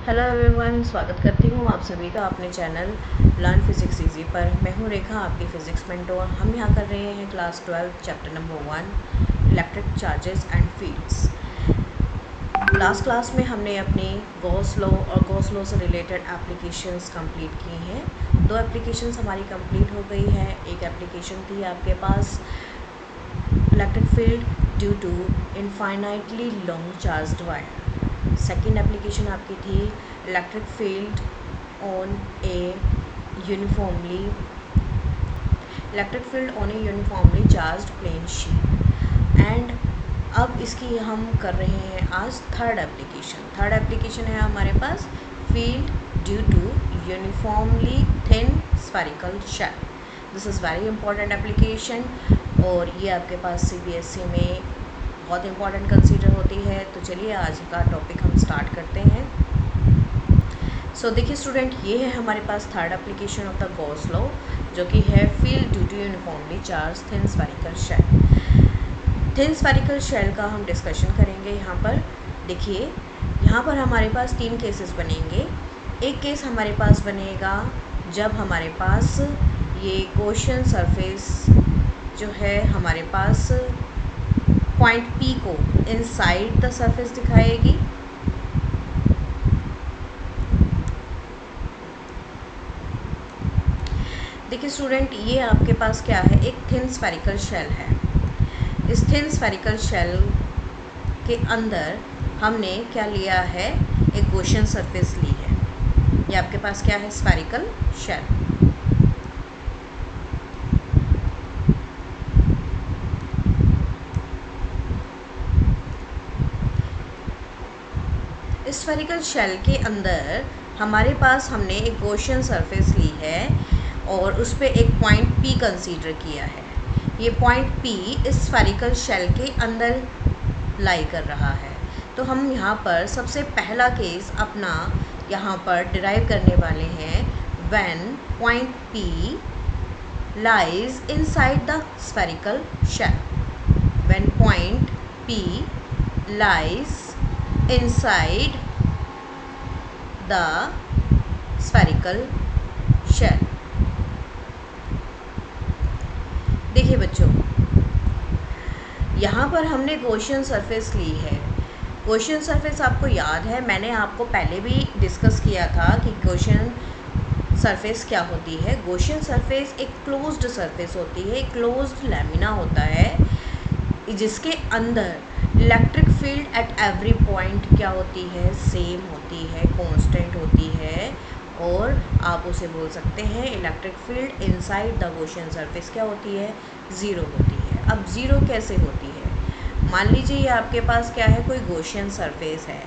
Hello everyone, स्वागत करती हूँ आप सभी का अपने चैनल लर्न फिज़िक्स इजी पर। मैं हूँ रेखा, आपकी फ़िज़िक्स मेंटोर। हम यहाँ कर रहे हैं class 12 chapter number 1 electric charges and fields. Last class में हमने अपनी गॉस लॉ और गॉस लॉ से रिलेटेड एप्लीकेशंस कंप्लीट की हैं। 2 एप्लीकेशंस हमारी कंप्लीट हो गई है। एक एप्लीकेशन थी आपके पास electric field due to infinitely long charged wire. Second application आपकी थी electric field on a uniformly charged plane sheet. And अब इसकी हम कर रहे हैं आज थर्ड एप्लीकेशन है हमारे पास field due to uniformly thin spherical shell. This is very important application और ये आपके पास CBSE में बहुत इंपॉर्टेंट कंसीडर होती है। तो चलिए आज का टॉपिक हम स्टार्ट करते हैं। सो देखिए स्टूडेंट, ये है हमारे पास third application of the Gauss law, जो कि है field due to uniformly charge thin spherical shell. Thin spherical shell का हम डिस्कशन करेंगे। यहाँ पर देखिए, यहाँ पर हमारे पास 3 केसेस बनेंगे। एक केस हमारे पास बनेगा जब हमारे पास ये गॉसियन सरफेस जो है हमारे पास पॉइंट P को इनसाइड द सरफेस दिखाएगी। देखिए स्टूडेंट, ये आपके पास क्या है, एक थिन स्फेरिकल शेल है। इस थिन स्फेरिकल शेल के अंदर हमने क्या लिया है, एक गॉसियन सरफेस ली है। ये आपके पास क्या है, स्फेरिकल शेल। इस स्फेरिकल शेल के अंदर हमारे पास हमने एक गॉसियन सरफेस ली है और उस पर एक पॉइंट P कंसीडर किया है। ये पॉइंट P इस स्फेरिकल शेल के अंदर लाई कर रहा है। तो हम यहाँ पर सबसे पहला केस अपना यहाँ पर डिराइव करने वाले हैं। When point P lies inside the spherical shell. When point P lies inside the spherical shell। देखिए बच्चों, यहाँ पर हमने गॉसियन सरफेस ली है। गॉसियन सरफेस आपको याद है, मैंने आपको पहले भी डिस्कस किया था कि गॉसियन सरफेस क्या होती है। गॉसियन सरफेस एक क्लोज्ड सरफेस होती है, एक क्लोज्ड लैमिना होता है, जिसके अंदर electric field at every point क्या होती है, सेम होती है, कांस्टेंट होती है। और आप उसे बोल सकते हैं electric field inside the Gaussian surface क्या होती है, ज़ीरो होती है। अब ज़ीरो कैसे होती है, मान लीजिए ये आपके पास क्या है, कोई गॉसियन सरफेस है।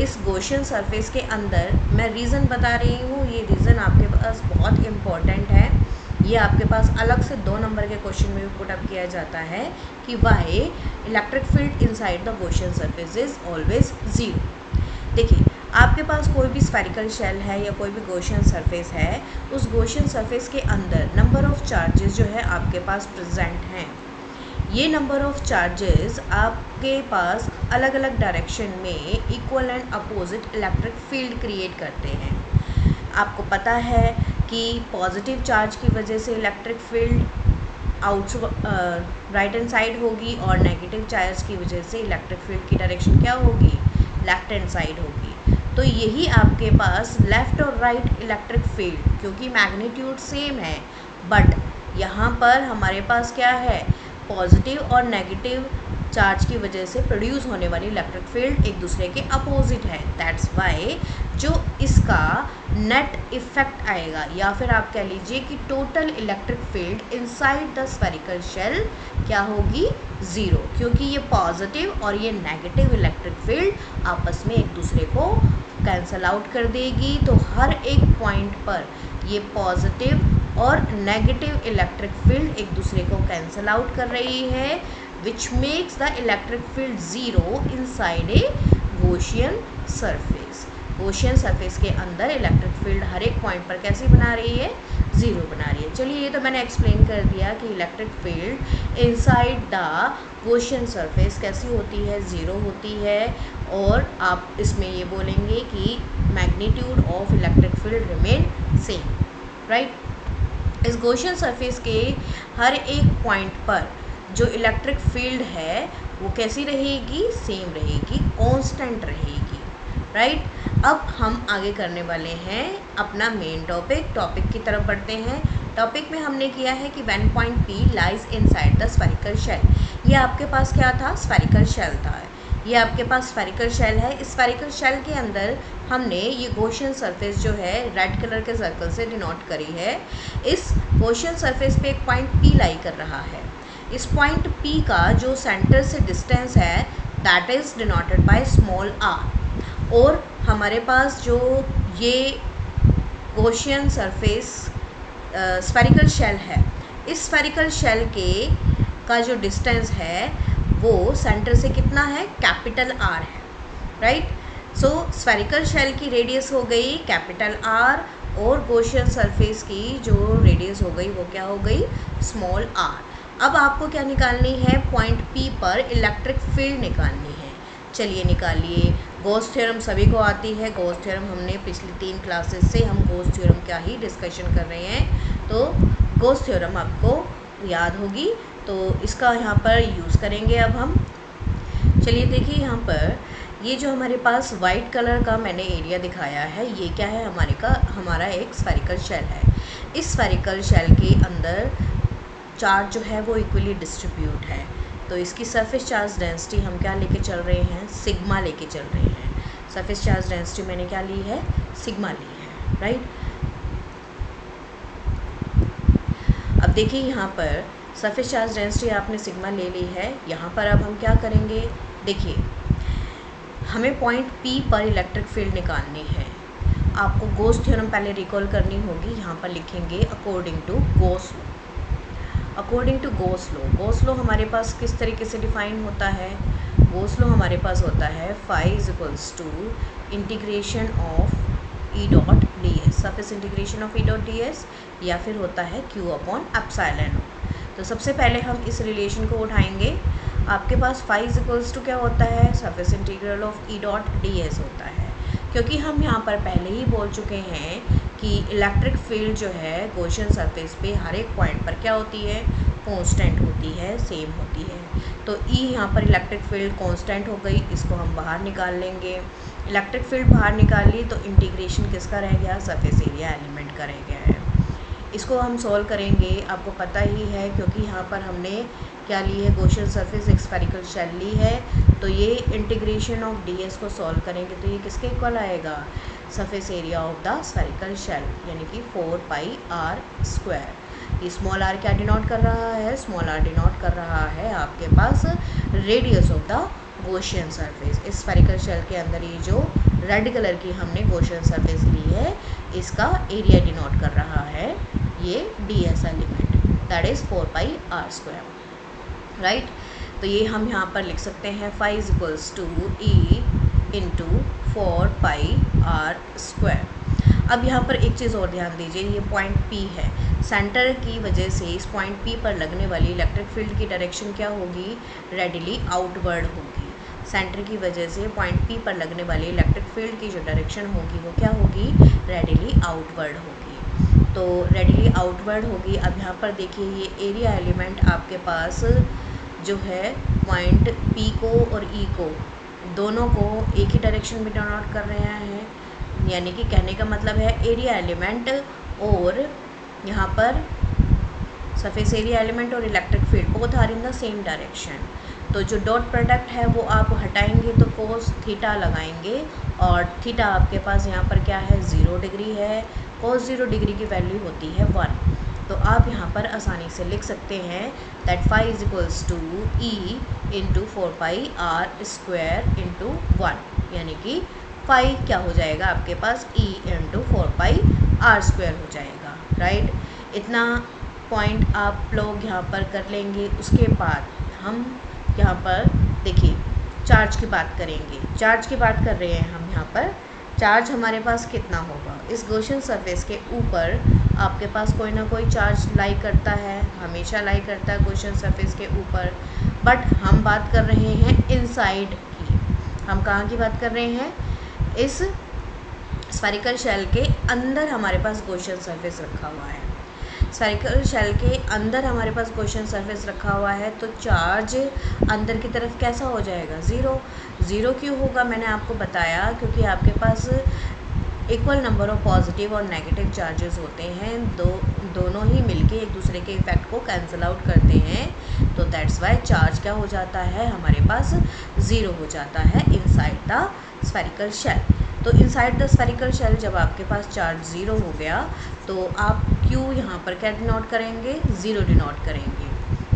इस गॉसियन सरफेस के अंदर मैं रीज़न बता रही हूँ, ये रीज़न आपके पास बहुत इम्पॉर्टेंट है। ये आपके पास अलग से 2 नंबर के क्वेश्चन में भी पुट अप किया जाता है कि Y electric field inside the Gaussian surface is always zero. देखिए, आपके पास कोई भी स्फेरिकल शेल है या कोई भी गॉसियन सरफेस है, उस गॉसियन सरफेस के अंदर नंबर ऑफ़ चार्जेस जो है आपके पास प्रेजेंट हैं। ये नंबर ऑफ़ चार्जेस आपके पास अलग अलग डायरेक्शन में equal and opposite electric field create करते हैं। आपको पता है कि पॉजिटिव चार्ज की वजह से electric field right hand side होगी और नेगेटिव चार्ज की वजह से इलेक्ट्रिक फील्ड की डायरेक्शन क्या होगी, लेफ्ट हैंड साइड होगी। तो यही आपके पास लेफ़्ट और राइट इलेक्ट्रिक फील्ड, क्योंकि मैग्नीट्यूड सेम है, बट यहाँ पर हमारे पास क्या है, पॉजिटिव और नेगेटिव चार्ज की वजह से प्रोड्यूस होने वाली इलेक्ट्रिक फील्ड एक दूसरे के अपोजिट है। दैट्स वाई जो इसका नेट इफेक्ट आएगा, या फिर आप कह लीजिए कि total electric field inside the spherical shell क्या होगी, ज़ीरो, क्योंकि ये पॉजिटिव और ये नेगेटिव इलेक्ट्रिक फील्ड आपस में एक दूसरे को कैंसल आउट कर देगी। तो हर एक पॉइंट पर ये पॉजिटिव और नेगेटिव इलेक्ट्रिक फील्ड एक दूसरे को कैंसल आउट कर रही है, which makes the electric field zero inside a Gaussian surface। Gaussian surface के अंदर इलेक्ट्रिक फील्ड हर एक पॉइंट पर कैसी बना रही है, ज़ीरो बना रही है। चलिए, ये तो मैंने एक्सप्लेन कर दिया कि electric field inside the Gaussian surface कैसी होती है, ज़ीरो होती है। और आप इसमें ये बोलेंगे कि magnitude of electric field remain same, right. इस गॉसियन सरफेस के हर एक पॉइंट पर जो इलेक्ट्रिक फील्ड है वो कैसी रहेगी, सेम रहेगी, कांस्टेंट रहेगी, राइट। अब हम आगे करने वाले हैं अपना मेन टॉपिक की तरफ बढ़ते हैं। टॉपिक में हमने किया है कि when point P lies inside the spherical shell. ये आपके पास क्या था, स्फेरिकल शेल था। ये आपके पास स्फेरिकल शेल है। इस स्फेरिकल शेल के अंदर हमने ये गॉसियन सरफेस जो है रेड कलर के सर्कल से डिनोट करी है। इस गॉसियन सरफेस पे एक पॉइंट पी लाई कर रहा है। इस पॉइंट पी का जो सेंटर से डिस्टेंस है that is denoted by small r. और हमारे पास जो ये गॉसियन सरफेस स्फेरिकल शेल है, इस स्फेरिकल शेल के का जो डिस्टेंस है वो सेंटर से कितना है, कैपिटल आर है, राइट। सो स्फेरिकल शेल की रेडियस हो गई कैपिटल आर और गॉसियन सरफेस की जो रेडियस हो गई वो क्या हो गई, स्मॉल आर। अब आपको क्या निकालनी है, पॉइंट पी पर इलेक्ट्रिक फील्ड निकालनी है। चलिए निकालिए। गॉस थ्योरम सभी को आती है। गॉस थ्योरम हमने पिछली 3 क्लासेस से हम गॉस थ्योरम का ही डिस्कशन कर रहे हैं, तो गॉस थ्योरम आपको याद होगी, तो इसका यहाँ पर यूज़ करेंगे अब हम। चलिए देखिए, यहाँ पर ये जो हमारे पास वाइट कलर का मैंने एरिया दिखाया है, ये क्या है, हमारा एक स्फेरिकल शेल है। इस स्फेरिकल शेल के अंदर चार्ज जो है वो इक्वली डिस्ट्रीब्यूट है, तो इसकी सरफेस चार्ज डेंसिटी हम क्या लेके चल रहे हैं, सिग्मा लेके चल रहे हैं। सरफेस चार्ज डेंसिटी मैंने क्या ली है, सिग्मा ली है, राइट। अब देखिए यहाँ पर सरफेस चार्ज डेंसिटी आपने सिग्मा ले ली है। यहाँ पर अब हम क्या करेंगे, देखिए हमें पॉइंट पी पर इलेक्ट्रिक फील्ड निकालनी है। आपको गॉस थ्योरम पहले रिकॉल करनी होगी। यहाँ पर लिखेंगे according to Gauss law. According to Gauss law, Gauss law हमारे पास किस तरीके से डिफाइन होता है, गॉस लॉ हमारे पास होता है phi is equals to integration of E dot d s, surface integration of E dot d s, या फिर होता है क्यू अपॉन एप्सिलॉन। तो सबसे पहले हम इस रिलेशन को उठाएंगे। आपके पास फाई इज इक्वल्स टू क्या होता है, surface integral of E dot d s होता है। क्योंकि हम यहाँ पर पहले ही बोल चुके हैं कि इलेक्ट्रिक फील्ड जो है गॉसियन सरफेस पे हर एक पॉइंट पर क्या होती है, कांस्टेंट होती है, सेम होती है। तो ई यहाँ पर इलेक्ट्रिक फील्ड कांस्टेंट हो गई, इसको हम बाहर निकाल लेंगे। इलेक्ट्रिक फील्ड बाहर निकाल ली तो इंटीग्रेशन किसका रह गया, सरफेस एरिया एलिमेंट का रह गया है। इसको हम सॉल्व करेंगे, आपको पता ही है क्योंकि यहाँ पर हमने क्या ली है, गॉसियन सरफेस एक स्फेरिकल शेल ली है। तो ये इंटीग्रेशन ऑफ डी एस को सॉल्व करेंगे तो ये किसके इक्वल आएगा, surface area of the spherical shell, यानी कि 4 पाई आर स्क्वायर। ये स्मॉल आर क्या डिनोट कर रहा है, स्मॉल आर डिनोट कर रहा है आपके पास radius of the Gaussian surface. इस स्फेरिकल शेल के अंदर ये जो रेड कलर की हमने गॉसियन सरफेस ली है, इसका एरिया डिनोट कर रहा है ये d s element, that is 4 pi are square, right. तो ये हम यहाँ पर लिख सकते हैं phi is equals to E into 4 pi are square. अब यहाँ पर एक चीज़ और ध्यान दीजिए, ये पॉइंट पी है, सेंटर की वजह से इस पॉइंट पी पर लगने वाली इलेक्ट्रिक फील्ड की डायरेक्शन क्या होगी, रेडिली आउटवर्ड होगी। सेंटर की वजह से पॉइंट पी पर लगने वाली इलेक्ट्रिक फील्ड की जो डायरेक्शन होगी वो क्या होगी, रेडिली आउटवर्ड होगी। तो रेडिली आउटवर्ड होगी। अब यहाँ पर देखिए ये एरिया एलिमेंट आपके पास जो है पॉइंट पी को और ई को दोनों को एक ही डायरेक्शन में डिनोट कर रहे हैं, यानी कि कहने का मतलब है एरिया एलिमेंट और यहाँ पर सरफेस एरिया एलिमेंट और electric field both are in the same direction. तो जो डॉट प्रोडक्ट है वो आप हटाएंगे तो कोस थीटा लगाएंगे और थीटा आपके पास यहाँ पर क्या है, 0 डिग्री है। कोस 0 डिग्री की वैल्यू होती है 1। तो आप यहाँ पर आसानी से लिख सकते हैं that phi is equals to E into 4 pi are square into 1, यानी कि फाई क्या हो जाएगा आपके पास, E into 4 pi are square हो जाएगा, राइट। इतना पॉइंट आप लोग यहाँ पर कर लेंगे। उसके बाद हम यहाँ पर देखिए चार्ज की बात करेंगे। चार्ज की बात कर रहे हैं हम यहाँ पर। चार्ज हमारे पास कितना होगा, इस गॉसियन सरफेस के ऊपर आपके पास कोई ना कोई चार्ज लाई करता है, हमेशा लाई करता है गॉसियन सरफेस के ऊपर। बट हम बात कर रहे हैं इनसाइड की। हम कहाँ की बात कर रहे हैं? इस स्फेरिकल शेल के अंदर हमारे पास गॉसियन सरफेस रखा हुआ है। स्फेरिकल शेल के अंदर हमारे पास गॉसियन सरफेस रखा हुआ है, तो चार्ज अंदर की तरफ कैसा हो जाएगा? ज़ीरो। ज़ीरो क्यों होगा? मैंने आपको बताया क्योंकि आपके पास इक्वल नंबर ऑफ पॉजिटिव और नेगेटिव चार्जेस होते हैं, दोनों ही मिलके एक दूसरे के इफेक्ट को कैंसिल आउट करते हैं, तो दैट्स वाई चार्ज क्या हो जाता है? हमारे पास ज़ीरो हो जाता है इनसाइड द स्फेरिकल शेल। तो इनसाइड द स्फेरिकल शेल जब आपके पास चार्ज ज़ीरो हो गया, तो आप क्यू यहाँ पर क्या डिनोट करेंगे? ज़ीरो डिनोट करेंगे,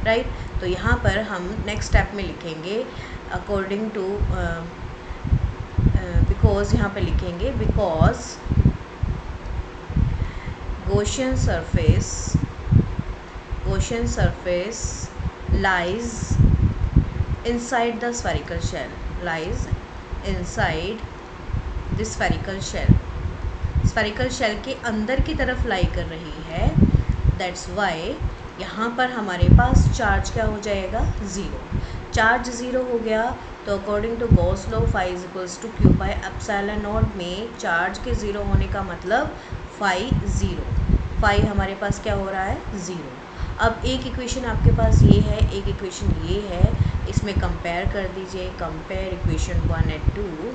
राइट। तो यहाँ पर हम नेक्स्ट स्टेप में लिखेंगे अकॉर्डिंग टू बिकॉज, यहाँ पे लिखेंगे because Gaussian surface lies inside the spherical shell, lies inside the spherical shell, spherical shell के अंदर की तरफ लाई कर रही है, दैट्स वाई यहाँ पर हमारे पास चार्ज क्या हो जाएगा? ज़ीरो। चार्ज ज़ीरो हो गया, तो according to Gauss law phi is equals to Q by epsilon naught में चार्ज के ज़ीरो होने का मतलब फाई ज़ीरो, फाई हमारे पास क्या हो रहा है? ज़ीरो। अब एक इक्वेशन आपके पास ये है, एक इक्वेशन ये है, इसमें कंपेयर कर दीजिए। कंपेयर इक्वेशन 1 एंड 2,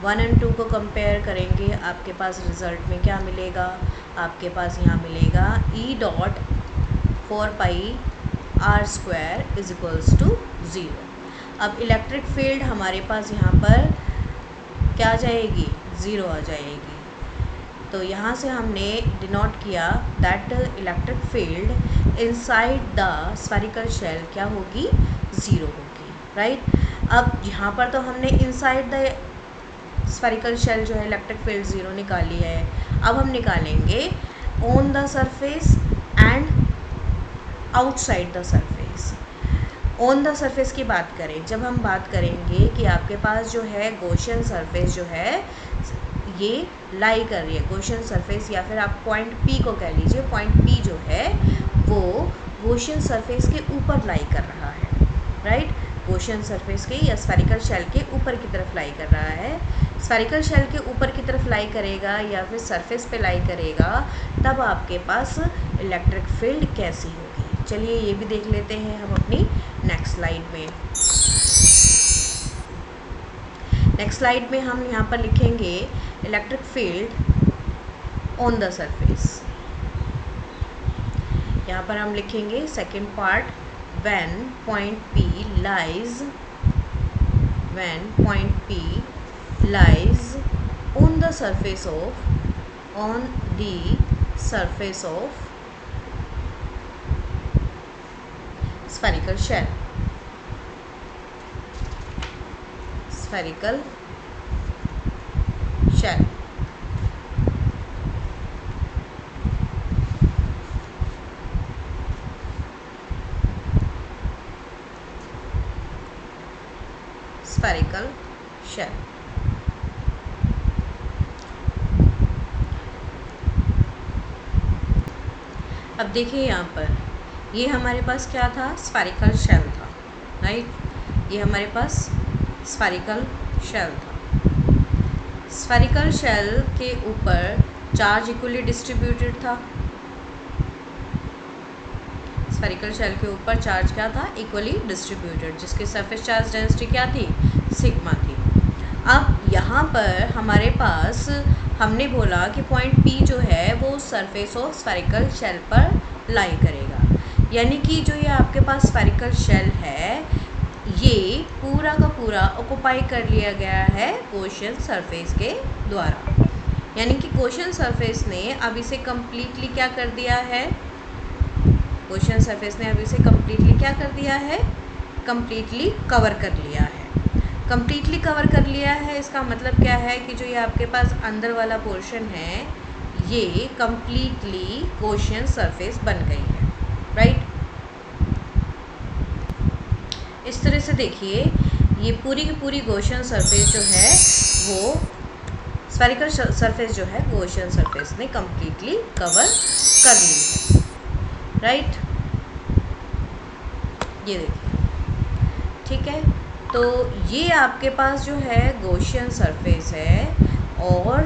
1 एंड 2 को कंपेयर करेंगे, आपके पास रिज़ल्ट में क्या मिलेगा? आपके पास यहाँ मिलेगा E dot 4 pi are square is equals to zero. अब इलेक्ट्रिक फील्ड हमारे पास यहाँ पर क्या आ जाएगी? ज़ीरो आ जाएगी। तो यहाँ से हमने डिनोट किया that electric field inside the spherical shell क्या होगी? ज़ीरो होगी, राइट। अब यहाँ पर तो हमने इनसाइड द स्फेरिकल शेल जो है इलेक्ट्रिक फील्ड ज़ीरो निकाली है। अब हम निकालेंगे on the surface and outside the surface. On the surface की बात करें, जब हम बात करेंगे कि आपके पास जो है गॉसियन सरफेस जो है ये लाई कर रही है, गॉसियन सरफेस या फिर आप पॉइंट पी को कह लीजिए, पॉइंट पी जो है वो गॉसियन सरफेस के ऊपर लाई कर रहा है, राइट। गॉसियन सरफेस के या स्फेरिकल शेल के ऊपर की तरफ लाई कर रहा है। स्फेरिकल शेल के ऊपर की तरफ लाई करेगा या फिर सरफेस पे लाई करेगा, तब आपके पास इलेक्ट्रिक फील्ड कैसी होगी? चलिए ये भी देख लेते हैं हम अपनी नेक्स्ट स्लाइड में। नेक्स्ट स्लाइड में हम यहाँ पर लिखेंगे electric field on the surface. यहाँ पर हम लिखेंगे second part, when point P lies on the surface of spherical shell, spherical shell. अब देखिए यहाँ पर ये हमारे पास क्या था? स्फेरिकल शेल था, राइट। ये हमारे पास स्फेरिकल शेल था। स्फेरिकल शेल के ऊपर चार्ज इक्वली डिस्ट्रीब्यूटेड था। स्फेरिकल शेल के ऊपर चार्ज क्या था? इक्वली डिस्ट्रीब्यूटेड, जिसकी सरफेस चार्ज डेंसिटी क्या थी? सिग्मा थी। अब यहाँ पर हमारे पास हमने बोला कि पॉइंट P जो है वो सरफेस ऑफ स्फेरिकल शेल पर लाई करेगा, यानी कि जो ये आपके पास स्फेरिकल शेल है ये पूरा का पूरा ऑक्युपाई कर लिया गया है गॉसियन सरफेस के द्वारा, यानी कि गॉसियन सरफेस ने अब इसे कम्प्लीटली क्या कर दिया है? गॉसियन सरफेस ने अब इसे कम्प्लीटली क्या कर दिया है? कम्प्लीटली कवर कर लिया है। कम्प्लीटली कवर कर लिया है इसका मतलब क्या है कि जो ये आपके पास अंदर वाला पोर्शन है ये कम्प्लीटली गॉसियन सरफेस बन गई है, राइट। इस तरह से देखिए ये पूरी की पूरी गॉसियन सरफेस जो है वो स्फेरिकल सरफेस जो है गॉसियन सरफेस ने कम्प्लीटली कवर कर ली है, राइट। ये देखिए, ठीक है। तो ये आपके पास जो है गॉसियन सरफेस है और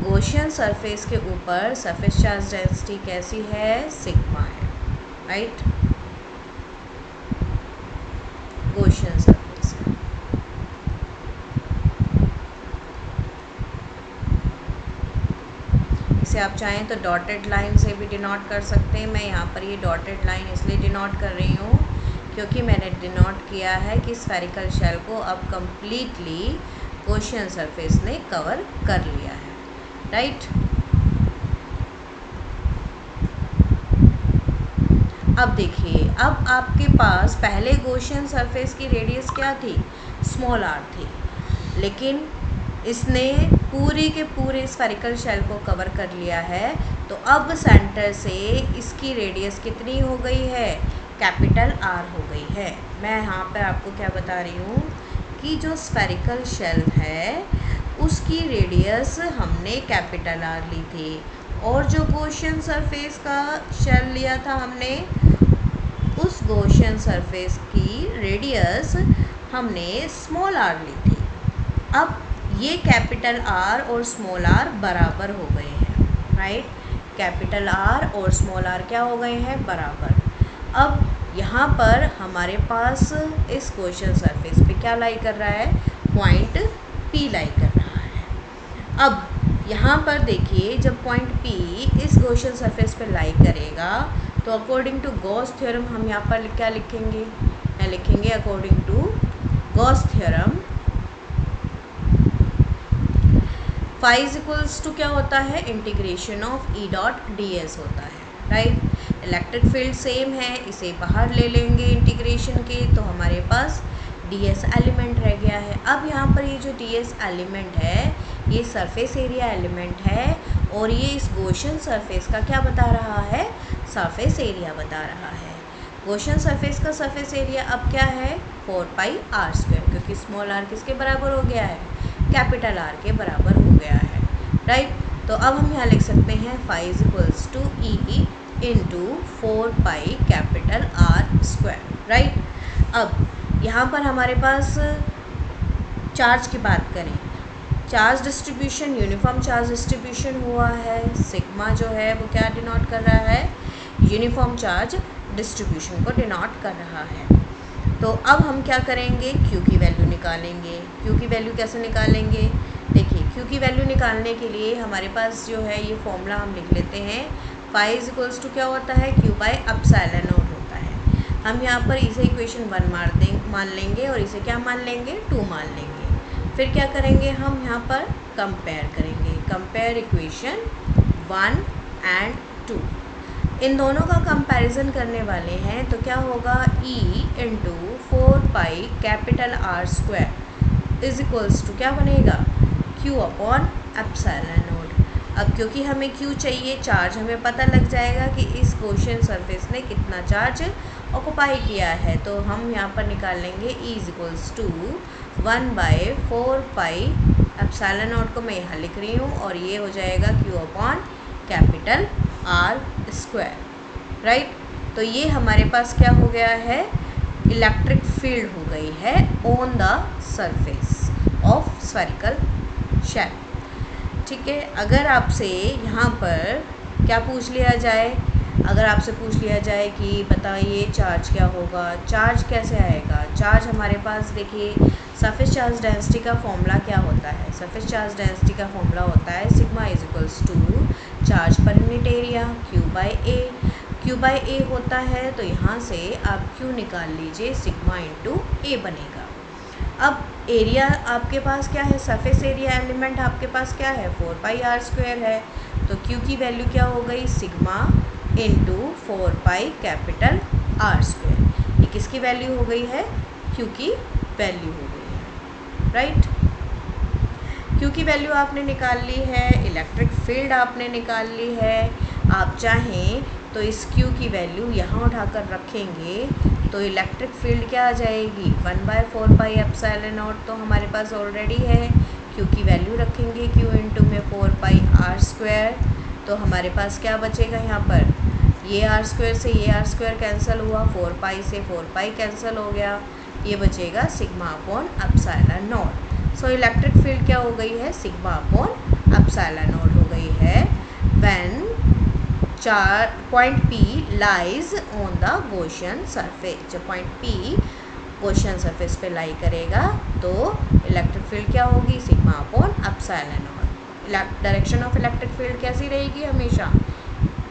गॉसियन सरफेस के ऊपर सरफेस चार्ज डेंसिटी कैसी है, सिग्मा है, राइट। गॉसियन सरफेस है। इसे आप चाहें तो डॉटेड लाइन से भी डिनोट कर सकते हैं। मैं यहाँ पर ये डॉटेड लाइन इसलिए डिनोट कर रही हूँ क्योंकि मैंने डिनोट किया है कि स्फेरिकल शेल को अब कम्प्लीटली गॉसियन सरफेस ने कवर कर लिया है, राइट। अब देखिए, अब आपके पास पहले गॉसियन सरफेस की रेडियस क्या थी, स्मॉल आर थी, लेकिन इसने पूरी के पूरे स्फेरिकल शेल को कवर कर लिया है। तो अब सेंटर से इसकी रेडियस कितनी हो गई है, कैपिटल आर हो गई है। मैं यहाँ पर आपको क्या बता रही हूँ कि जो स्फेरिकल शेल है उसकी रेडियस हमने कैपिटल आर ली थी और जो गॉसियन सरफेस का शेल लिया था हमने, उस गॉसियन सरफेस की रेडियस हमने स्मॉल आर ली थी। अब ये कैपिटल आर और स्मॉल आर बराबर हो गए हैं, राइट। कैपिटल आर और स्मॉल आर क्या हो गए हैं, बराबर। अब यहाँ पर हमारे पास इस गॉसियन सरफेस पे क्या लाई कर रहा है, पॉइंट पी लाई कर रहा है। अब यहाँ पर देखिए, जब पॉइंट पी इस गॉसियन सरफेस पे लाई करेगा तो अकॉर्डिंग टू गॉस थ्योरम हम यहाँ पर क्या लिखेंगे, मैं लिखेंगे according to Gauss theorem phi is equals to क्या होता है, integration of E dot d s होता है, राइट। इलेक्ट्रिक फील्ड सेम है, इसे बाहर ले लेंगे इंटीग्रेशन के, तो हमारे पास डी एस एलिमेंट रह गया है। अब यहाँ पर ये जो डी एस एलिमेंट है ये सरफेस एरिया एलिमेंट है और ये इस गॉसियन सरफेस का क्या बता रहा है, सरफेस एरिया बता रहा है। गॉसियन सरफेस का सरफेस एरिया अब क्या है, 4 पाई आर स्क्वायर, क्योंकि स्मॉल आर किसके बराबर हो गया है, कैपिटल आर के बराबर हो गया है, राइट। तो अब हम यहाँ लिख सकते हैं phi is equals to E into 4 pi capital R square, right. अब यहाँ पर हमारे पास चार्ज की बात करें, charge distribution, uniform charge distribution हुआ है। सिग्मा जो है वो क्या डिनोट कर रहा है, यूनिफॉर्म चार्ज डिस्ट्रीब्यूशन को डिनोट कर रहा है। तो अब हम क्या करेंगे, क्यू की वैल्यू निकालेंगे। क्यू की वैल्यू कैसे निकालेंगे, देखिए क्यू की वैल्यू निकालने के लिए हमारे पास जो है ये फॉर्मूला हम लिख लेते हैं, फाई इज इक्वल्स टू क्या होता है, क्यू बाई एप्सिलॉन नॉट होता है। हम यहाँ पर इसे इक्वेशन 1 मान लेंगे और इसे क्या मान लेंगे, 2 मान लेंगे। फिर क्या करेंगे, हम यहाँ पर कंपेयर करेंगे, कंपेयर इक्वेशन 1 एंड 2। इन दोनों का कंपैरिजन करने वाले हैं तो क्या होगा, E into 4 pi capital R square is equals to क्या बनेगा, Q अपॉन एप्सिलॉन नॉट। अब क्योंकि हमें Q चाहिए, चार्ज हमें पता लग जाएगा कि इस गॉसियन सरफेस ने कितना चार्ज ऑक्युपाई किया है, तो हम यहाँ पर निकाल लेंगे E is equals to 1/4 pi epsilon naught को मैं यहाँ लिख रही हूँ और ये हो जाएगा Q upon capital R square, right. तो ये हमारे पास क्या हो गया है, इलेक्ट्रिक फील्ड हो गई है on the surface of spherical shell, ठीक है। अगर आपसे यहाँ पर क्या पूछ लिया जाए, अगर आपसे पूछ लिया जाए कि बताइए चार्ज क्या होगा, चार्ज कैसे आएगा, चार्ज हमारे पास देखिए सरफेस चार्ज डेंसिटी का फॉर्मूला क्या होता है, सरफेस चार्ज डेंसिटी का फॉर्मूला होता है sigma is equals to charge per unit area Q by A, Q by A होता है, तो यहाँ से आप Q निकाल लीजिए, सिग्मा इंटू ए बनेगा। अब एरिया आपके पास क्या है, सरफेस एरिया एलिमेंट आपके पास क्या है, 4 पाई आर स्क्वायर है, तो Q की वैल्यू क्या हो गई, sigma into 4 pi capital R square. ये किसकी वैल्यू हो गई है, Q की वैल्यू हो गई है, राइट। Q की वैल्यू आपने निकाल ली है, इलेक्ट्रिक फील्ड आपने निकाल ली है। आप चाहें तो इस Q की वैल्यू यहाँ उठाकर रखेंगे तो इलेक्ट्रिक फील्ड क्या आ जाएगी, 1/4 पाई एप्सिलॉन नॉट तो हमारे पास ऑलरेडी है। Q की वैल्यू रखेंगे, Q इंटू में 4 पाई आर स्क्वायर, तो हमारे पास क्या बचेगा यहाँ पर, ये आर स्क्वायर से ये आर स्क्वायर कैंसिल हुआ, 4 पाई से 4 पाई कैंसिल हो गया, ये बचेगा sigma upon epsilon not. So electric field क्या हो गई है, सिग्मा अपॉन एप्सिलॉन नॉट हो गई है when point P lies on the Gaussian surface. जब पॉइंट P गॉसियन सरफेस पे लाई करेगा तो इलेक्ट्रिक फील्ड क्या होगी, sigma upon epsilon not. Direction of electric field कैसी रहेगी, हमेशा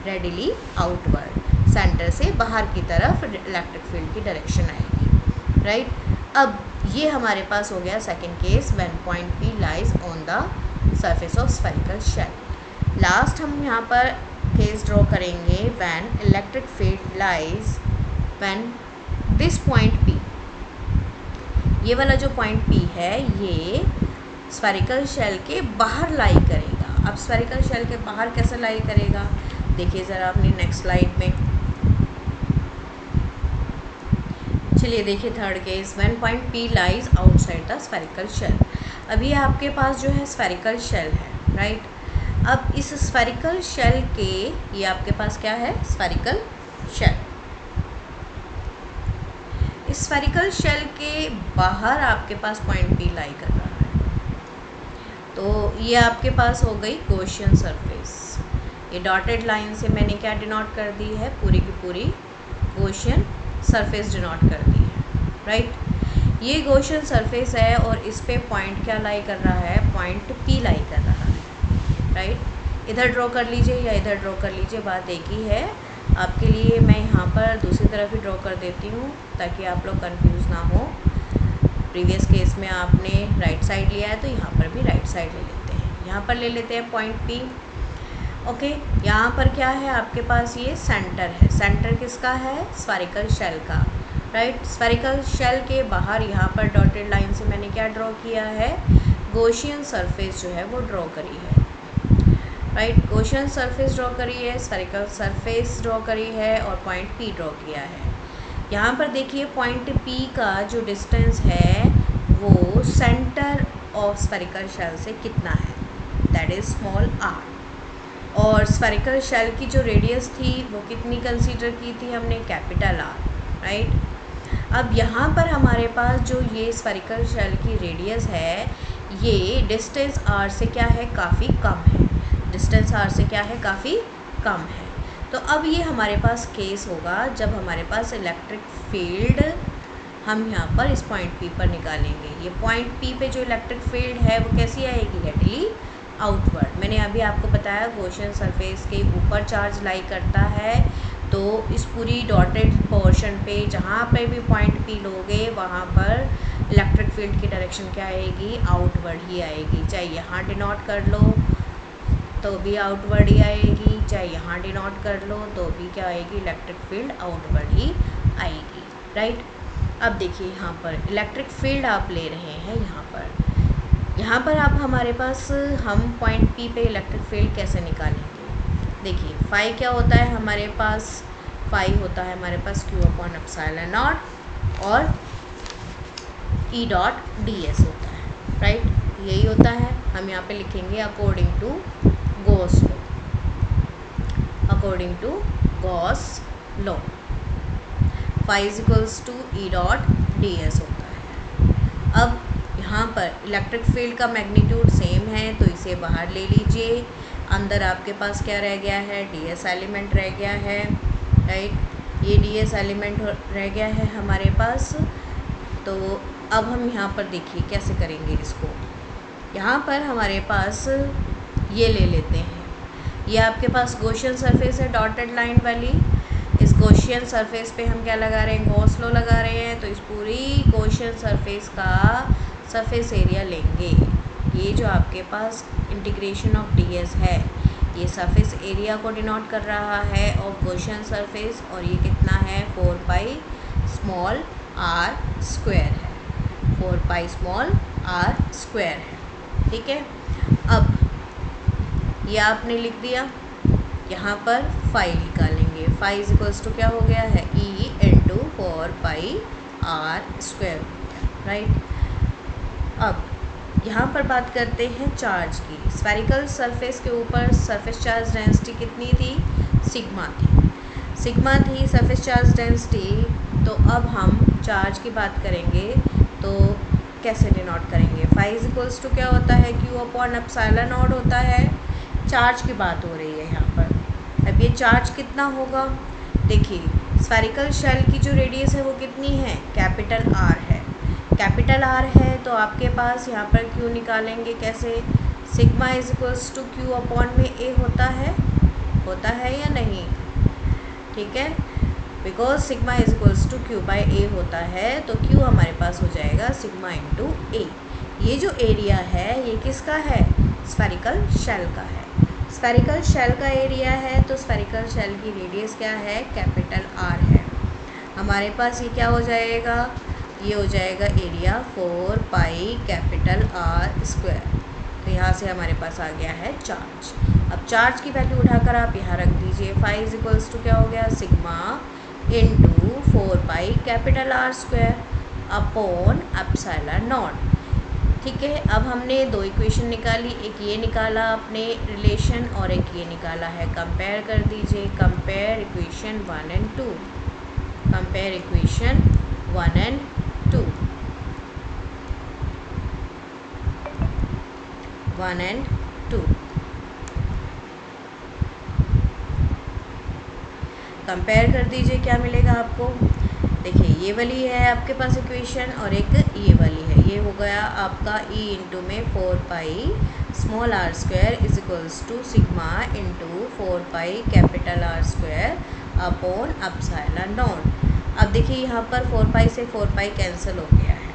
रेडिली आउटवर्ड, सेंटर से बाहर की तरफ इलेक्ट्रिक फील्ड की डायरेक्शन आएगी, राइट। अब ये हमारे पास हो गया second case when point P lies on the surface of spherical shell. Last हम यहाँ पर केस ड्रॉ करेंगे when electric field lies when this point P, ये वाला जो पॉइंट P है ये स्फेरिकल शेल के बाहर लाई करेगा। अब स्फेरिकल शेल के बाहर कैसे लाई करेगा, देखिए ज़रा अपनी नेक्स्ट स्लाइड में। चलिए देखिए third case when point P lies outside the spherical shell. अभी आपके पास जो है स्फेरिकल शेल है, राइट। अब इस स्फेरिकल शेल के, ये आपके पास क्या है, स्फेरिकल शेल। इस स्फेरिकल शेल के बाहर आपके पास पॉइंट P लाई कर रहा है, तो ये आपके पास हो गई गॉसियन सरफेस। ये डॉटेड लाइन से मैंने क्या डिनोट कर दी है, पूरी की पूरी गॉसियन सरफेस डिनोट कर दी है, राइट। ये गॉसियन सरफेस है और इस पे पॉइंट क्या लाई कर रहा है, पॉइंट P लाई कर रहा है, राइट। इधर ड्रॉ कर लीजिए या इधर ड्रॉ कर लीजिए, बात एक ही है। आपके लिए मैं यहाँ पर दूसरी तरफ ही ड्रॉ कर देती हूँ ताकि आप लोग कंफ्यूज ना हो। प्रीवियस केस में आपने राइट साइड लिया है तो यहाँ पर भी राइट साइड ले लेते हैं। यहाँ पर ले लेते हैं पॉइंट P, ओके। यहाँ पर क्या है आपके पास, ये सेंटर है। सेंटर किसका है, स्फेरिकल शेल का, राइट। स्फेरिकल शेल के बाहर यहाँ पर डॉटेड लाइन से मैंने क्या ड्रॉ किया है, गॉसियन सरफेस जो है वो ड्रॉ करी है, राइट। गॉसियन सरफेस ड्रॉ करी है, स्फेरिकल सरफेस ड्रॉ करी है और पॉइंट P ड्रॉ किया है। यहाँ पर देखिए पॉइंट P का जो डिस्टेंस है वो सेंटर ऑफ स्फेरिकल शेल से कितना है, दैट इज़ स्मॉल r। और स्फेरिकल शेल की जो रेडियस थी वो कितनी कंसीडर की थी हमने, कैपिटल R, राइट। अब यहाँ पर हमारे पास जो ये स्फेरिकल शेल की रेडियस है ये डिस्टेंस r से क्या है, काफ़ी कम है। डिस्टेंस r से क्या है, काफ़ी कम है। तो अब ये हमारे पास केस होगा जब हमारे पास इलेक्ट्रिक फील्ड हम यहाँ पर इस पॉइंट P पर निकालेंगे। ये पॉइंट P पे जो इलेक्ट्रिक फील्ड है वो कैसी आएगी, रेडिली आउटवर्ड। मैंने अभी आपको बताया गॉसियन सरफेस के ऊपर चार्ज लाई करता है, तो इस पूरी डॉटेड पोर्शन पे जहाँ पे भी पॉइंट P लोगे वहाँ पर इलेक्ट्रिक फील्ड की डायरेक्शन क्या आएगी, आउटवर्ड ही आएगी। चाहे यहाँ डिनोट कर लो तो भी आउटवर्ड ही आएगी, चाहे यहाँ डिनोट कर लो तो भी क्या आएगी, इलेक्ट्रिक फील्ड आउटवर्ड ही आएगी, राइट। अब देखिए यहाँ पर इलेक्ट्रिक फील्ड आप ले रहे हैं, यहाँ पर आप हमारे पास हम पॉइंट P पे इलेक्ट्रिक फील्ड कैसे निकालेंगे। देखिए फाई क्या होता है हमारे पास, फाई होता है हमारे पास Q अपॉन एप्सिलॉन नॉट और E डॉट ds होता है, राइट। यही होता है, हम यहाँ पे लिखेंगे according to Gauss law, according to Gauss law phi is equals to E dot ds होता है। अब यहाँ पर इलेक्ट्रिक फील्ड का मैग्नीट्यूड सेम है तो इसे बाहर ले लीजिए। अंदर आपके पास क्या रह गया है, ds एलिमेंट रह गया है, राइट। ये ds एलिमेंट रह गया है हमारे पास। तो अब हम यहाँ पर देखिए कैसे करेंगे इसको। यहाँ पर हमारे पास ये ले लेते हैं, ये आपके पास गॉसियन सरफेस है डॉटेड लाइन वाली। इस गॉसियन सरफेस पे हम क्या लगा रहे हैं, गॉस लॉ लगा रहे हैं। तो इस पूरी गॉसियन सरफेस का सरफेस एरिया लेंगे। ये जो आपके पास इंटीग्रेशन ऑफ ds है ये सरफेस एरिया को डिनोट कर रहा है ऑफ गॉसियन सरफेस, और ये कितना है, 4 पाई स्मॉल r स्क्वायर है, 4 पाई स्मॉल r स्क्वायर है, ठीक है। अब ये आपने लिख दिया, यहाँ पर फाई निकालेंगे। फाई इज इक्वल्स टू क्या हो गया है, E इंटू 4 पाई r स्क्वायर, राइट। अब यहाँ पर बात करते हैं चार्ज की। स्फेरिकल सरफेस के ऊपर सरफेस चार्ज डेंसिटी कितनी थी, सिग्मा थी, सिग्मा थी सरफेस चार्ज डेंसिटी। तो अब हम चार्ज की बात करेंगे तो कैसे डिनोट करेंगे? फाई इज इक्वल्स टू क्या होता है? क्यू अपॉन एप्सिलॉन नॉट होता है। चार्ज की बात हो रही है यहाँ पर। अब ये चार्ज कितना होगा? देखिए स्फेरिकल शेल की जो रेडियस है वो कितनी है? कैपिटल आर है। कैपिटल आर है तो आपके पास यहाँ पर क्यू निकालेंगे कैसे? Sigma is equals to Q upon में ए होता है या नहीं? ठीक है, because sigma is equals to Q by A होता है तो क्यू हमारे पास हो जाएगा सिग्मा इंटू ए। ये जो एरिया है ये किसका है? स्फेरिकल शेल का है। स्फेरिकल शेल का एरिया है तो स्फेरिकल शेल की रेडियस क्या है? कैपिटल आर है। हमारे पास ये क्या हो जाएगा? ये हो जाएगा area 4 pi capital R square. तो यहाँ से हमारे पास आ गया है चार्ज। अब चार्ज की वैल्यू उठाकर आप यहाँ रख दीजिए। फाई इज इक्वल्स टू क्या हो गया? Sigma into 4 pi capital R square upon epsilon not. ठीक है, अब हमने दो इक्वेशन निकाली, एक ये निकाला अपने रिलेशन और एक ये निकाला है। कंपेयर कर दीजिए। Compare equation 1 and 2। Compare equation 1 and 2। 1 and 2 compare कर दीजिए, क्या मिलेगा आपको? देखिए ये वाली है आपके पास इक्वेशन और एक ये वाली है। ये हो गया आपका ई इंटू में 4 pi small r square is equals to sigma into 4 pi capital R square upon epsilon naught. अब देखिए यहाँ पर 4 पाई से 4 पाई कैंसिल हो गया है।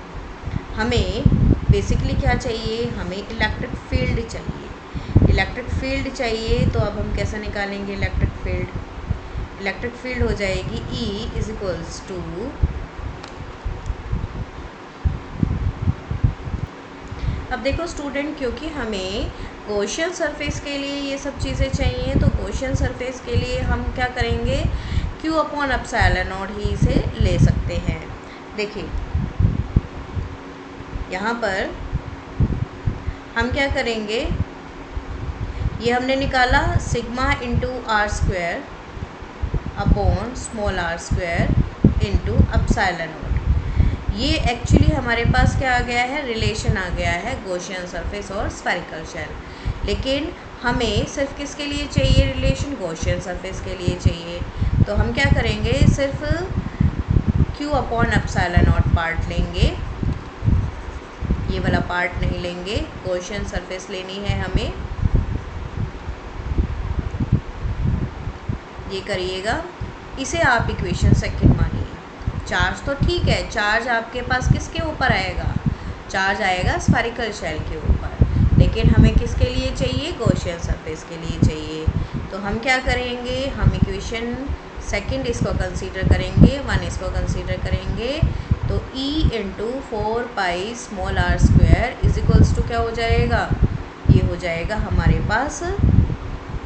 हमें बेसिकली क्या चाहिए? हमें इलेक्ट्रिक फील्ड चाहिए। इलेक्ट्रिक फील्ड चाहिए तो अब हम कैसे निकालेंगे इलेक्ट्रिक फील्ड? इलेक्ट्रिक फील्ड हो जाएगी E इज इक्वल्स टू, अब देखो स्टूडेंट, क्योंकि हमें गॉसियन सरफेस के लिए ये सब चीज़ें चाहिए तो गॉसियन सरफेस के लिए हम क्या करेंगे? Q अपॉन एप्सिलॉन नॉट ही इसे ले सकते हैं। देखिए यहाँ पर हम क्या करेंगे? ये हमने निकाला sigma into r square upon small r square into epsilon naught. ये एक्चुअली हमारे पास क्या आ गया है? रिलेशन आ गया है गॉसियन सरफेस और स्फेरिकल शेल। लेकिन हमें सिर्फ किसके लिए चाहिए रिलेशन? गॉसियन सरफेस के लिए चाहिए। तो हम क्या करेंगे? सिर्फ Q upon epsilon not part लेंगे, ये वाला पार्ट नहीं लेंगे। गॉसियन सरफेस लेनी है हमें। ये करिएगा, इसे आप इक्वेशन सेकंड मानिए। चार्ज तो ठीक है, चार्ज आपके पास किसके ऊपर आएगा? चार्ज आएगा स्फेरिकल शेल के ऊपर, लेकिन हमें किसके लिए चाहिए? गॉसियन सरफेस के लिए चाहिए। तो हम क्या करेंगे? हम इक्वेशन सेकंड इसको कंसीडर करेंगे, 1 इसको कंसीडर करेंगे। तो E into 4 pi small r square is equals to क्या हो जाएगा? ये हो जाएगा हमारे पास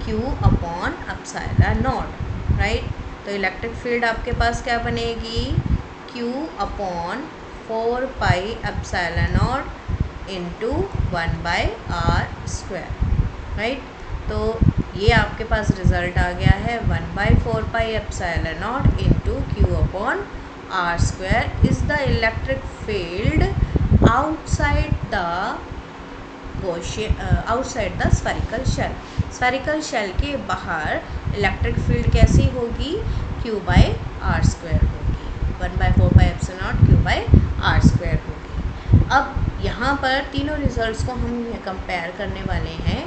Q upon epsilon naught, right. तो इलेक्ट्रिक फील्ड आपके पास क्या बनेगी? Q upon 4 pi epsilon naught into 1 by r square, right. तो ये आपके पास रिज़ल्ट आ गया है 1 by 4 pi epsilon naught into Q upon r square is the electric field outside the spherical shell. Spherical shell के बाहर इलेक्ट्रिक फील्ड कैसी होगी? Q बाई आर स्क्वायर होगी। 1 by 4 pi epsilon naught Q by r square होगी। अब यहाँ पर तीनों रिजल्ट्स को हम कंपेयर करने वाले हैं।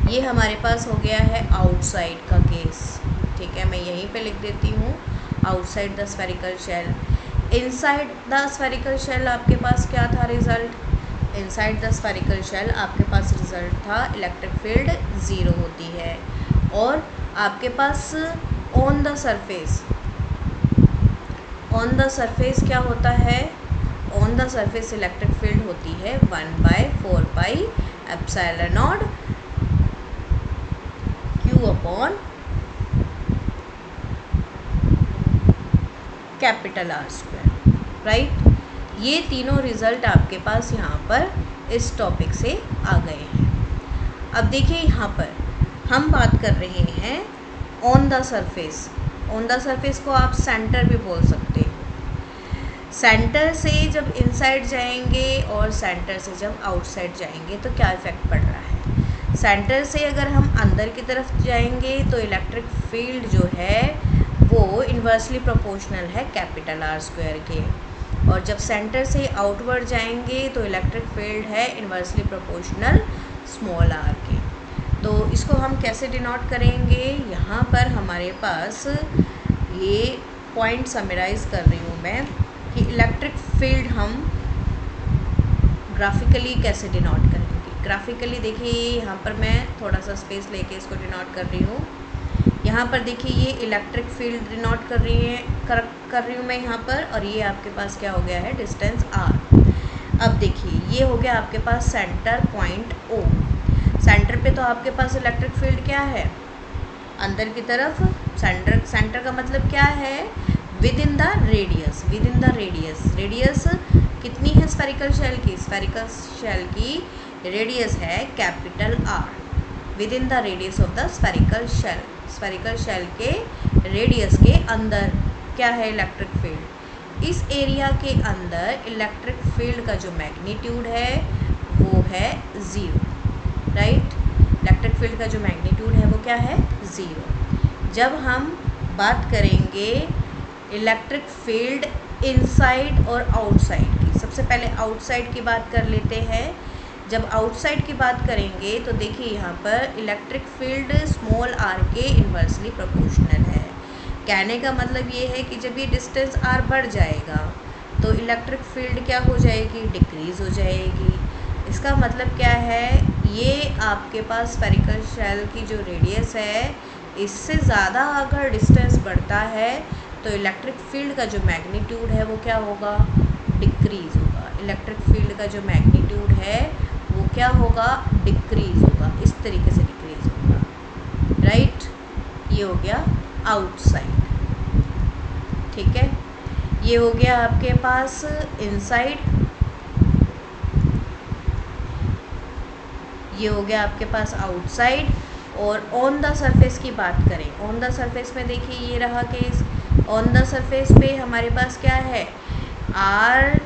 ये हमारे पास हो गया है आउटसाइड का केस, ठीक है, मैं यहीं पे लिख देती हूँ outside the spherical shell. Inside the spherical shell आपके पास क्या था result? Inside the spherical shell आपके पास रिज़ल्ट था इलेक्ट्रिक फील्ड 0 होती है। और आपके पास ऑन द सरफेस क्या होता है? On the surface electric field होती है 1 by 4 pi epsilon naught Q upon capital R square, right. ये तीनों रिज़ल्ट आपके पास यहाँ पर इस टॉपिक से आ गए हैं। अब देखिए यहाँ पर हम बात कर रहे हैं on the surface. On the surface को आप सेंटर भी बोल सकते हो। सेंटर से जब इनसाइड जाएंगे और सेंटर से जब आउटसाइड जाएंगे तो क्या इफ़ेक्ट पड़ रहा है। सेंटर से अगर हम अंदर की तरफ जाएंगे तो इलेक्ट्रिक फील्ड जो है वो इन्वर्सली प्रोपोर्शनल है कैपिटल आर स्क्वायर के, और जब सेंटर से आउटवर्ड जाएंगे तो इलेक्ट्रिक फील्ड है इन्वर्सली प्रोपोर्शनल स्मॉल आर के। तो इसको हम कैसे डिनोट करेंगे, यहाँ पर हमारे पास ये पॉइंट समराइज़ कर रही हूँ मैं कि इलेक्ट्रिक फील्ड हम ग्राफिकली कैसे डिनोट करेंगे। ग्राफिकली देखिए यहाँ पर मैं थोड़ा सा स्पेस लेके इसको डिनोट कर रही हूँ। यहाँ पर देखिए ये इलेक्ट्रिक फील्ड डिनोट कर रही हूँ मैं यहाँ पर, और ये आपके पास क्या हो गया है, डिस्टेंस आर। अब देखिए ये हो गया आपके पास सेंटर पॉइंट ओ। सेंटर पे तो आपके पास इलेक्ट्रिक फील्ड क्या है, अंदर की तरफ। सेंटर का मतलब क्या है, within the radius. Within the radius, radius कितनी है स्फेरिकल शेल की, स्फेरिकल शेल की रेडियस है capital R. Within the radius of the spherical shell, spherical shell के रेडियस के अंदर क्या है, इलेक्ट्रिक फील्ड। इस एरिया के अंदर इलेक्ट्रिक फील्ड का जो मैग्नीट्यूड है वो है ज़ीरो, राइट। इलेक्ट्रिक फील्ड का जो मैग्नीट्यूड है वो क्या है, ज़ीरो। जब हम बात करेंगे इलेक्ट्रिक फील्ड इनसाइड और आउटसाइड की, सबसे पहले आउटसाइड की बात कर लेते हैं। जब आउटसाइड की बात करेंगे तो देखिए यहाँ पर इलेक्ट्रिक फील्ड स्मॉल आर के इन्वर्सली प्रोपोर्शनल है। कहने का मतलब ये है कि जब ये डिस्टेंस आर बढ़ जाएगा तो इलेक्ट्रिक फील्ड क्या हो जाएगी, डिक्रीज़ हो जाएगी। इसका मतलब क्या है, ये आपके पास स्फेरिकल शेल की जो रेडियस है इससे ज़्यादा अगर डिस्टेंस बढ़ता है तो इलेक्ट्रिक फील्ड का जो मैग्नीट्यूड है वो क्या होगा, डिक्रीज़ होगा। इलेक्ट्रिक फील्ड का जो मैग्नीट्यूड है वो क्या होगा, डिक्रीज़ होगा, इस तरीके से डिक्रीज़ होगा, राइट। ये हो गया आउटसाइड, ठीक है। ये हो गया आपके पास इनसाइड, ये हो गया आपके पास आउटसाइड। और ऑन द सरफेस की बात करें, ऑन द सरफेस में देखिए ये रहा केस। ऑन द सरफेस पे हमारे पास क्या है, आर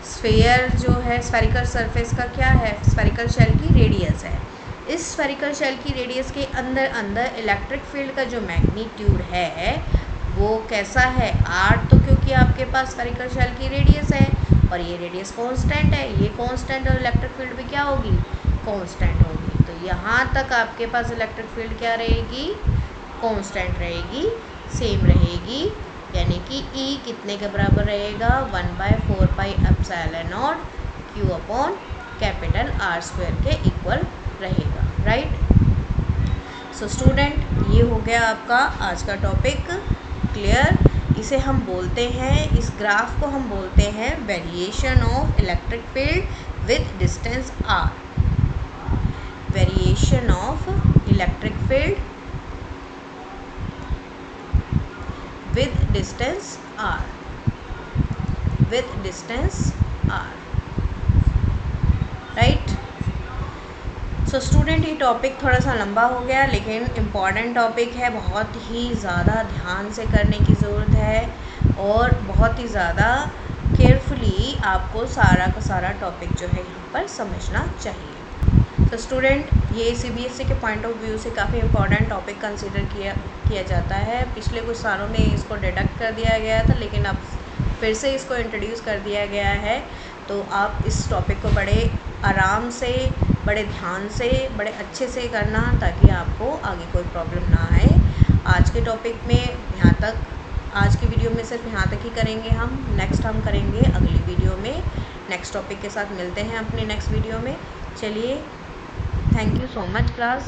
स्फेयर जो है, स्फेरिकल सरफेस का क्या है, स्फेरिकल शेल की रेडियस है। इस स्फेरिकल शेल की रेडियस के अंदर इलेक्ट्रिक फील्ड का जो मैग्नीट्यूड है वो कैसा है, आर, तो क्योंकि आपके पास स्फेरिकल शेल की रेडियस है और ये रेडियस कांस्टेंट है, ये कांस्टेंट, और इलेक्ट्रिक फील्ड भी क्या होगी, कांस्टेंट होगी। तो यहाँ तक आपके पास इलेक्ट्रिक फील्ड क्या रहेगी, कांस्टेंट रहेगी, सेम रहेगी। यानी कि E कितने के बराबर रहेगा, 1/4πε0 Q upon capital R square के इक्वल रहेगा, राइट। सो स्टूडेंट, ये हो गया आपका आज का टॉपिक क्लियर। इसे हम बोलते हैं, इस ग्राफ को हम बोलते हैं variation of electric field with distance r. Variation of electric field with distance r, with distance r, right। So student, ये टॉपिक थोड़ा सा लंबा हो गया लेकिन इम्पॉर्टेंट टॉपिक है, बहुत ही ज़्यादा ध्यान से करने की ज़रूरत है और बहुत ही ज़्यादा केयरफुली आपको सारा का सारा टॉपिक जो है यहाँ पर समझना चाहिए। तो स्टूडेंट, ये CBSE के पॉइंट ऑफ व्यू से काफ़ी इंपॉर्टेंट टॉपिक कंसीडर किया जाता है। पिछले कुछ सालों में इसको डिडक्ट कर दिया गया था लेकिन अब फिर से इसको इंट्रोड्यूस कर दिया गया है। तो आप इस टॉपिक को बड़े आराम से, बड़े ध्यान से, बड़े अच्छे से करना ताकि आपको आगे कोई प्रॉब्लम ना आए। आज के टॉपिक में यहाँ तक, आज की वीडियो में सिर्फ यहाँ तक ही करेंगे हम। नेक्स्ट हम करेंगे अगली वीडियो में, नेक्स्ट टॉपिक के साथ मिलते हैं अपने नेक्स्ट वीडियो में। चलिए, thank you so much class.